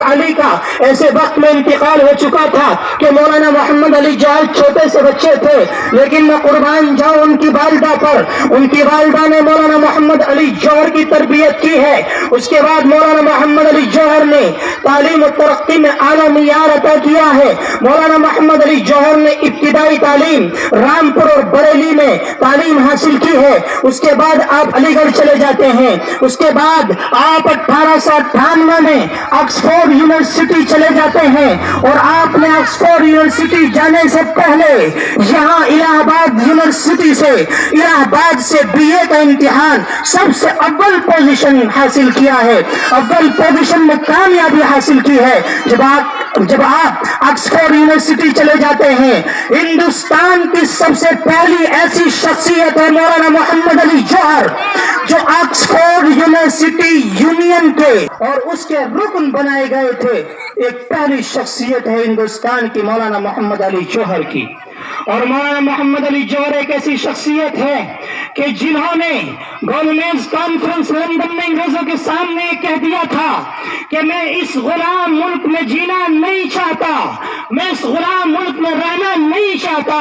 علی کا ایسے وقت میں انتقال ہو چکا تھا کہ مولانا محمد علی جوہر چھوٹے سے بچے تھے، لیکن میں قربان جاؤں ان کی والدہ پر۔ ان کی والدہ نے مولانا محمد علی جوہر کی تربیت کی ہے۔ اس کے بعد مولانا محمد علی جوہر نے تعلیم و ترقی میں اعلیٰ معیار عطا کیا ہے۔ مولانا محمد علی جوہر نے ابتدائی تعلیم رامپور اور بریلی میں تعلیم حاصل کی ہے۔ اس کے بعد آپ علی گڑھ چلے جاتے ہیں۔ اس کے بعد آپ 1898 میں آکسفورڈ یونیورسٹی چلے جاتے ہیں، اور آپ نے آکسفورڈ یونیورسٹی جانے سے پہلے یہاں الہ آباد یونیورسٹی سے الہ آباد سے بی اے کا امتحان سب سے اول پوزیشن حاصل کیا ہے، اول پوزیشن میں کامیابی حاصل کی ہے۔ جب آپ آکسفورڈ یونیورسٹی چلے جاتے ہیں، ہندوستان کی سب سے پہلی ایسی شخصیت ہے مولانا محمد علی جوہر، جو آکسفورڈ یونیورسٹی یونین کے اور اس کے رکن بنائے گئے تھے۔ ایک پہلی شخصیت ہے ہندوستان کی مولانا محمد علی جوہر کی۔ اور مولانا محمد علی جوہر ایک ایسی شخصیت ہے کہ جنہوں نے گورننس کانفرنس لندن میں انگریزوں کے سامنے کہہ دیا تھا کہ میں اس غلام ملک میں جینا نہیں چاہتا، میں اس غلام ملک میں رہنا نہیں چاہتا،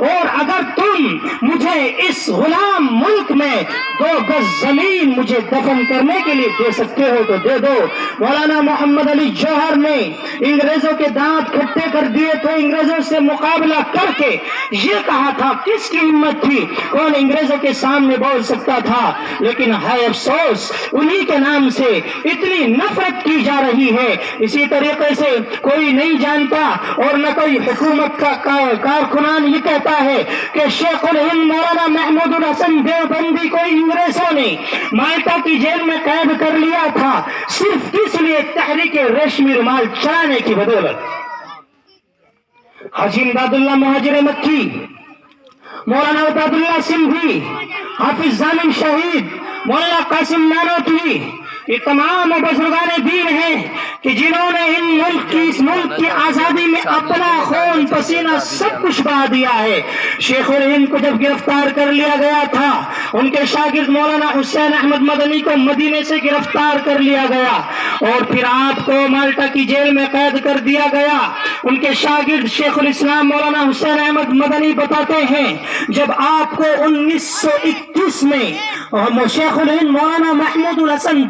اور اگر تم مجھے اس غلام ملک میں 2 گز زمین مجھے دفن کرنے کے لیے دے سکتے ہو تو دے دو۔ مولانا محمد علی جوہر نے انگریزوں کے دانت کھٹے کر دیے تھے۔ انگریزوں سے مقابلہ کر کے یہ کہا تھا، کس کی ہمت تھی، کون انگریزوں کے سامنے بول سکتا تھا؟ لیکن ہے افسوس انہی کے نام سے اتنی نفرت کی جا رہی ہے۔ اسی طریقے سے کوئی نہیں جانتا اور نہ کوئی حکومت کا کارکنان یہ کہتا ہے کہ شیخ الہند مولانا محمود الحسن دیوبندی کو انگریزوں نے مالٹا کی جیل میں قید کر لیا تھا، صرف کس لیے؟ تحریک ریشمی رومال چلانے کی بدولت۔ حاجی امداد اللہ مہاجر مکی، مولانا عباد اللہ سندھی، حافظ ضامن شہید، مولانا قاسم نانوتوی، یہ تمام بزرگان دین ہیں کہ جنہوں نے اس ملک کی آزادی میں اپنا خون پسینہ سب کچھ بہا دیا ہے۔ شیخ الہند کو جب گرفتار کر لیا گیا تھا، ان کے شاگرد مولانا حسین احمد مدنی کو مدینے سے گرفتار کر لیا گیا، اور پھر آپ کو مالٹا کی جیل میں قید کر دیا گیا۔ ان کے شاگرد شیخ الاسلام مولانا حسین احمد مدنی بتاتے ہیں، جب آپ کو 1921 میں شیخ الہند مولانا محمود الحسن